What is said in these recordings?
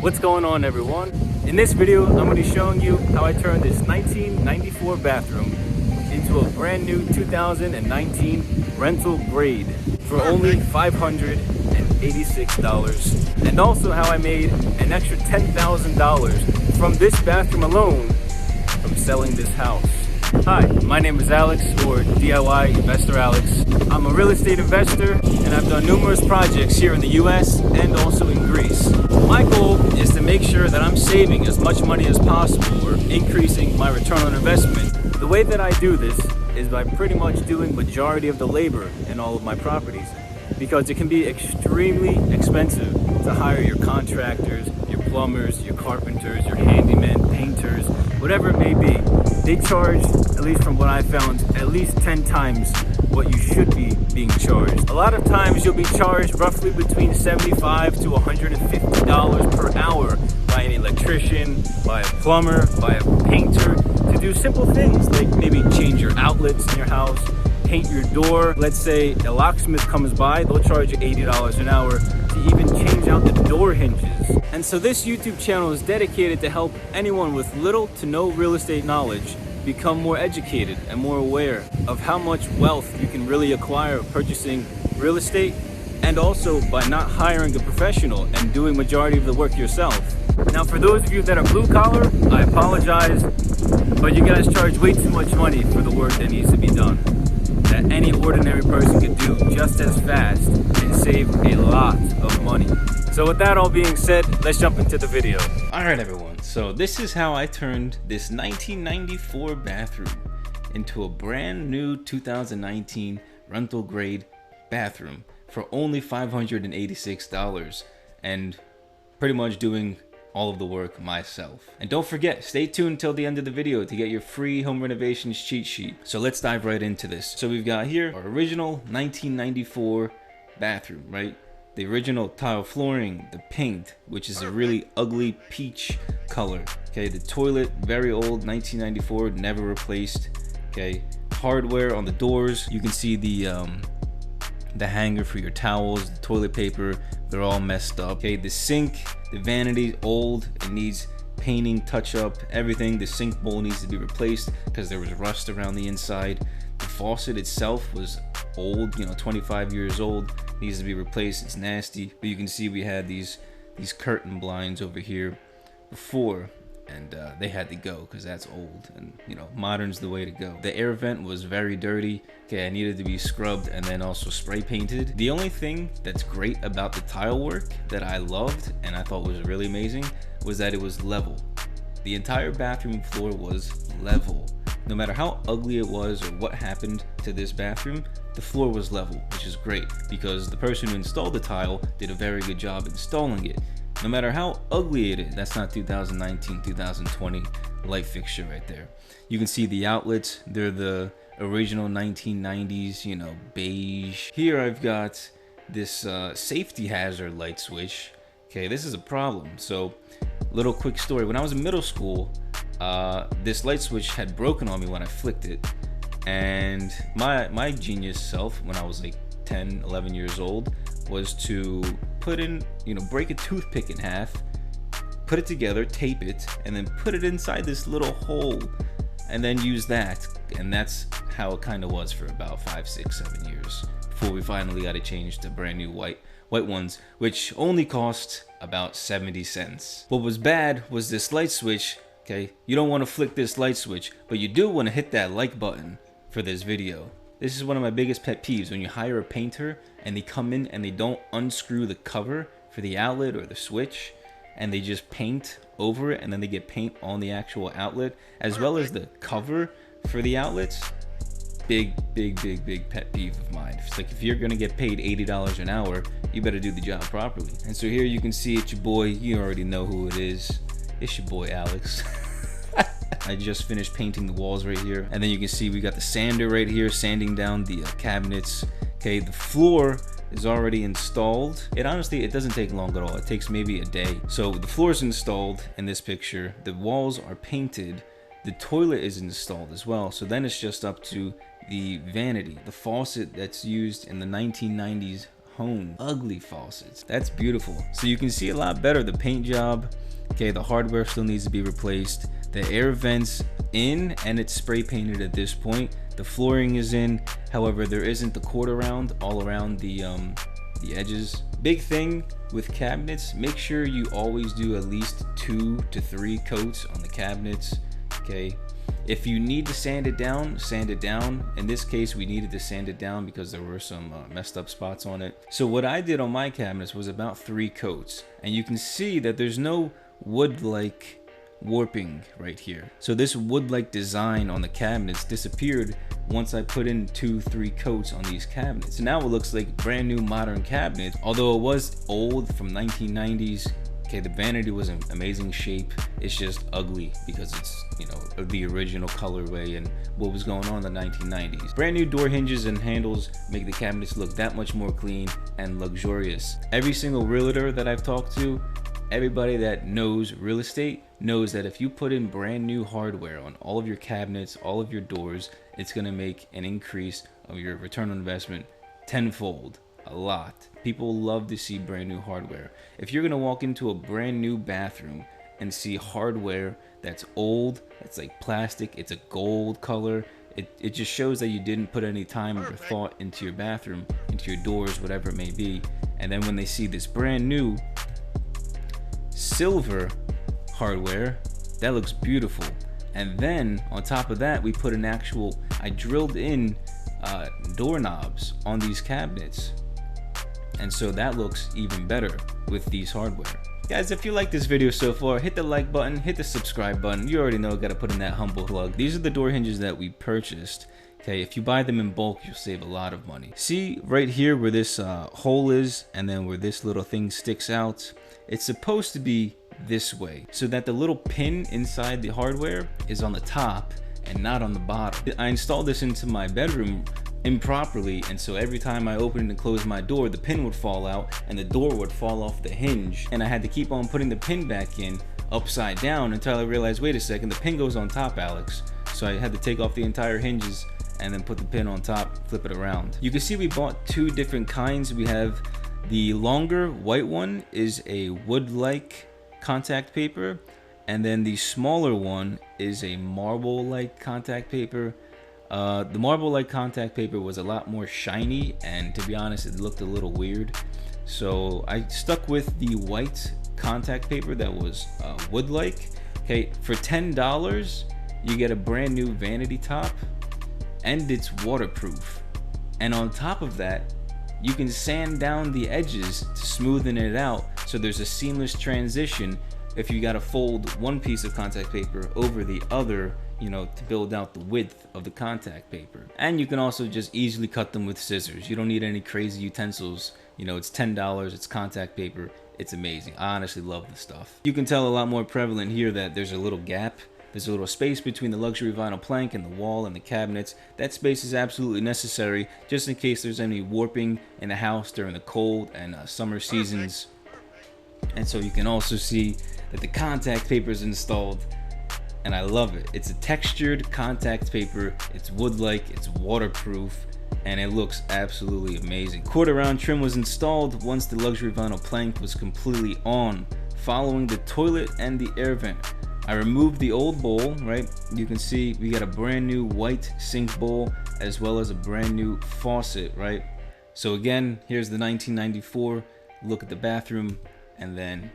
What's going on, everyone? In this video, I'm going to be showing you how I turned this 1994 bathroom into a brand new 2019 rental grade for only $586, and also how I made an extra $10,000 from this bathroom alone from selling this house. Hi, my name is Alex, or DIY Investor Alex. I'm a real estate investor, and I've done numerous projects here in the US and also in Greece. My goal is to make sure that I'm saving as much money as possible or increasing my return on investment. The way that I do this is by pretty much doing majority of the labor in all of my properties, because it can be extremely expensive to hire your contractors, your plumbers, your carpenters, your handymen, painters, whatever it may be. They charge, at least from what I found, at least 10 times what you should be being charged. A lot of times you'll be charged roughly between $75 to $150 per hour by an electrician, by a plumber, by a painter, to do simple things like maybe change your outlets in your house, paint your door. Let's say a locksmith comes by, they'll charge you $80 an hour to even change out the door hinges. And so this YouTube channel is dedicated to help anyone with little to no real estate knowledge become more educated and more aware of how much wealth you can really acquire purchasing real estate, and also by not hiring a professional and doing majority of the work yourself. Now, for those of you that are blue collar, I apologize, but you guys charge way too much money for the work that needs to be done, that any ordinary person could do just as fast and save a lot of money. So with that all being said, let's jump into the video. Alright everyone, so this is how I turned this 1994 bathroom into a brand new 2019 rental grade bathroom for only $586, and pretty much doing all of the work myself. And don't forget, stay tuned till the end of the video to get your free home renovations cheat sheet. So let's dive right into this. So we've got here our original 1994 bathroom, right? The original tile flooring, the paint, which is a really ugly peach color. Okay, the toilet, very old, 1994, never replaced. Okay, hardware on the doors. You can see the hanger for your towels, the toilet paper, they're all messed up. Okay, the sink, the vanity, old, it needs painting, touch up, everything. The sink bowl needs to be replaced because there was rust around the inside. The faucet itself was old, 25 years old, needs to be replaced. It's nasty. But you can see we had these curtain blinds over here before, and they had to go because that's old, and modern's the way to go. The air vent was very dirty. Okay, I needed to be scrubbed and then also spray painted. The only thing that's great about the tile work that I loved and I thought was really amazing was that it was level. The entire bathroom floor was level. No matter how ugly it was or what happened to this bathroom, the floor was level, which is great because the person who installed the tile did a very good job installing it. No matter how ugly it is, that's not 2019, 2020 light fixture right there. You can see the outlets, they're the original 1990s, beige. Here I've got this safety hazard light switch. Okay, this is a problem. So, little quick story. When I was in middle school, this light switch had broken on me when I flicked it, and my genius self, when I was like 10, 11 years old, was to put in, break a toothpick in half, put it together, tape it, and then put it inside this little hole, and then use that. And that's how it kind of was for about 5, 6, 7 years before we finally got it changed to brand new white ones, which only cost about 70 cents. What was bad was this light switch. Okay, you don't want to flick this light switch, but you do want to hit that like button for this video. This is one of my biggest pet peeves, when you hire a painter and they come in and they don't unscrew the cover for the outlet or the switch, and they just paint over it, and then they get paint on the actual outlet as well as the cover for the outlets. Big pet peeve of mine. It's like, if you're gonna get paid $80 an hour, you better do the job properly. And so here you can see it's your boy. You already know who it is. It's your boy Alex. I just finished painting the walls right here, and then you can see we got the sander right here sanding down the cabinets. Okay, the floor is already installed. It doesn't take long at all. It takes maybe a day. So the floor is installed in this picture, the walls are painted, the toilet is installed as well. So then it's just up to the vanity, the faucet that's used in the 1990s tone, ugly faucets. That's beautiful. So you can see a lot better the paint job. Okay, the hardware still needs to be replaced. The air vents in, and it's spray painted at this point. The flooring is in, however there isn't the cord around all around the edges. Big thing with cabinets, make sure you always do at least 2 to 3 coats on the cabinets. Okay, if you need to sand it down, sand it down. In this case, we needed to sand it down because there were some messed up spots on it. So what I did on my cabinets was about 3 coats, and you can see that there's no wood-like warping right here. So this wood-like design on the cabinets disappeared once I put in 2-3 coats on these cabinets. So now it looks like brand new modern cabinet, although it was old from 1990s. Okay, the vanity was in amazing shape. It's just ugly because it's, you know, the original colorway and what was going on in the 1990s. Brand new door hinges and handles make the cabinets look that much more clean and luxurious. Every single realtor that I've talked to, everybody that knows real estate knows that if you put in brand new hardware on all of your cabinets, all of your doors, it's gonna make an increase of your return on investment tenfold. A lot. People love to see brand new hardware. If you're gonna walk into a brand new bathroom and see hardware that's old, that's like plastic, it's a gold color, it just shows that you didn't put any time or thought into your bathroom, into your doors, whatever it may be. And then when they see this brand new silver hardware, that looks beautiful. And then on top of that, we put an actual, I drilled in doorknobs on these cabinets, and so that looks even better with these hardware. Guys, if you like this video so far, hit the like button, hit the subscribe button. You already know, gotta put in that humble plug. These are the door hinges that we purchased. Okay, if you buy them in bulk, you'll save a lot of money. See right here where this hole is, and then where this little thing sticks out, it's supposed to be this way so that the little pin inside the hardware is on the top and not on the bottom. I installed this into my bedroom improperly, and so every time I opened and closed my door, the pin would fall out and the door would fall off the hinge, and I had to keep on putting the pin back in upside down until I realized, wait a second, the pin goes on top, Alex. So I had to take off the entire hinges and then put the pin on top, flip it around. You can see we bought 2 different kinds. We have the longer white one is a wood-like contact paper, and then the smaller one is a marble-like contact paper. The marble-like contact paper was a lot more shiny, and to be honest, it looked a little weird. So I stuck with the white contact paper that was wood-like. Okay, for $10, you get a brand new vanity top, and it's waterproof. And on top of that, you can sand down the edges to smoothen it out, so there's a seamless transition if you gotta fold one piece of contact paper over the other, you know, to build out the width of the contact paper. And you can also just easily cut them with scissors. You don't need any crazy utensils. You know, it's $10, it's contact paper, it's amazing. I honestly love this stuff. You can tell a lot more prevalent here that there's a little gap. There's a little space between the luxury vinyl plank and the wall and the cabinets. That space is absolutely necessary just in case there's any warping in the house during the cold and summer seasons. And so you can also see that the contact paper is installed, and I love it. It's a textured contact paper. It's wood-like, it's waterproof, and it looks absolutely amazing. Quarter round trim was installed once the luxury vinyl plank was completely on, following the toilet and the air vent. I removed the old bowl, right? You can see we got a brand new white sink bowl as well as a brand new faucet, right? So again, here's the 1994 look at the bathroom, and then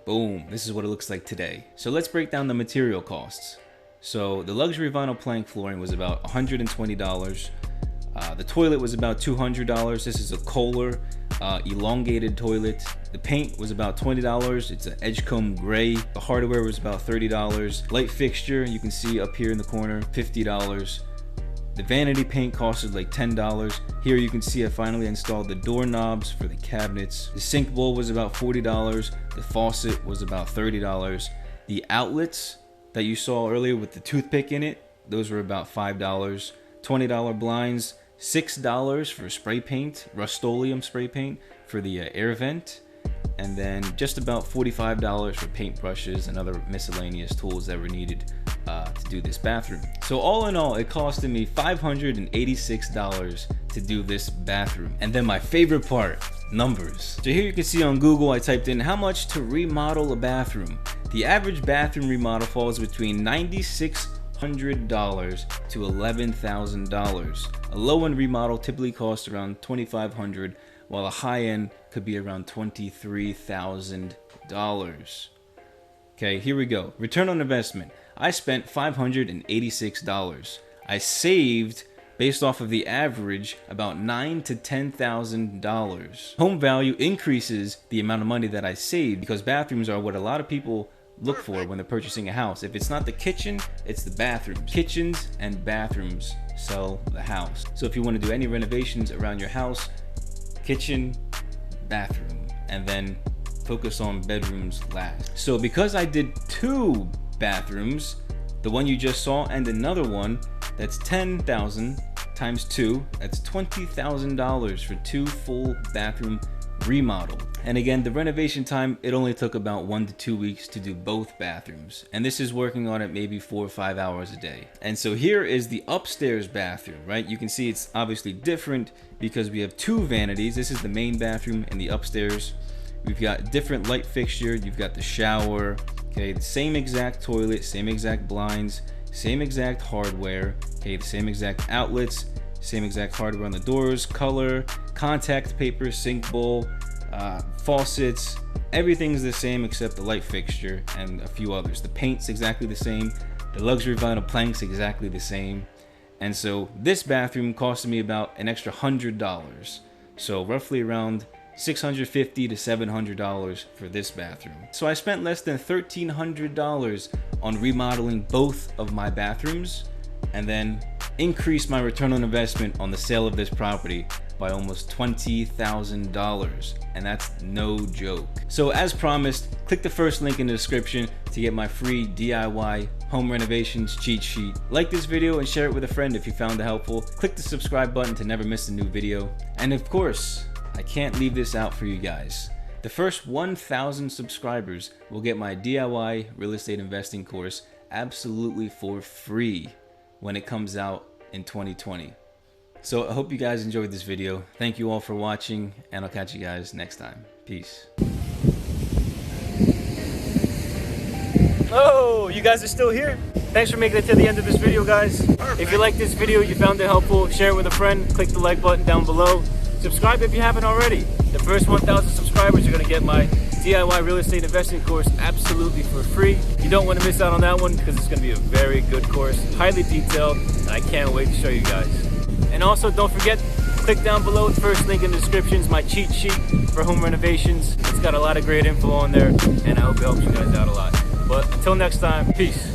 boom, this is what it looks like today. So let's break down the material costs. So the luxury vinyl plank flooring was about $120. The toilet was about $200. This is a Kohler elongated toilet. The paint was about $20. It's an Edgecomb gray. The hardware was about $30. Light fixture, you can see up here in the corner, $50. The vanity paint costed like $10. Here you can see I finally installed the doorknobs for the cabinets. The sink bowl was about $40. The faucet was about $30. The outlets that you saw earlier with the toothpick in it, those were about $5. $20 blinds, $6 for spray paint, Rust-Oleum spray paint for the air vent, and then just about $45 for paint brushes and other miscellaneous tools that were needed to do this bathroom. So all in all, it costed me $586 to do this bathroom. And then my favorite part, numbers. So here you can see on Google, I typed in how much to remodel a bathroom. The average bathroom remodel falls between $9,600 to $11,000. A low-end remodel typically costs around $2,500, while a high-end could be around $23,000. Okay, here we go. Return on investment. I spent $586. I saved, based off of the average, about $9,000 to $10,000. Home value increases the amount of money that I saved because bathrooms are what a lot of people look for when they're purchasing a house. If it's not the kitchen, it's the bathrooms. Kitchens and bathrooms sell the house. So if you want to do any renovations around your house, kitchen, bathroom, and then focus on bedrooms last. So because I did 2 bathrooms, the one you just saw and another one, that's $10,000 times 2, that's $20,000 for 2 full bathroom remodel. And again, the renovation time, it only took about 1 to 2 weeks to do both bathrooms. And this is working on it maybe 4 or 5 hours a day. And so here is the upstairs bathroom, right? You can see it's obviously different because we have 2 vanities. This is the main bathroom and the upstairs. We've got different light fixture. You've got the shower, okay, the same exact toilet, same exact blinds, same exact hardware, okay, the same exact outlets, same exact hardware on the doors, color, contact paper, sink bowl, faucets, everything's the same except the light fixture and a few others. The paint's exactly the same, the luxury vinyl plank's exactly the same. And so this bathroom costed me about an extra $100. So roughly around $650 to $700 for this bathroom. So I spent less than $1,300 on remodeling both of my bathrooms, and then increased my return on investment on the sale of this property by almost $20,000, and that's no joke. So as promised, click the first link in the description to get my free DIY home renovations cheat sheet. Like this video and share it with a friend if you found it helpful. Click the subscribe button to never miss a new video. And of course, I can't leave this out for you guys. The first 1,000 subscribers will get my DIY real estate investing course absolutely for free when it comes out in 2020. So I hope you guys enjoyed this video. Thank you all for watching, and I'll catch you guys next time. Peace. Oh, you guys are still here? Thanks for making it to the end of this video, guys. Perfect. If you like this video, you found it helpful, share it with a friend, click the like button down below. Subscribe if you haven't already. The first 1,000 subscribers are going to get my DIY real estate investing course absolutely for free. You don't want to miss out on that one because it's going to be a very good course, highly detailed, and I can't wait to show you guys. And also don't forget, click down below, the first link in the description is my cheat sheet for home renovations. It's got a lot of great info on there, and I hope it helps you guys out a lot. But until next time, peace.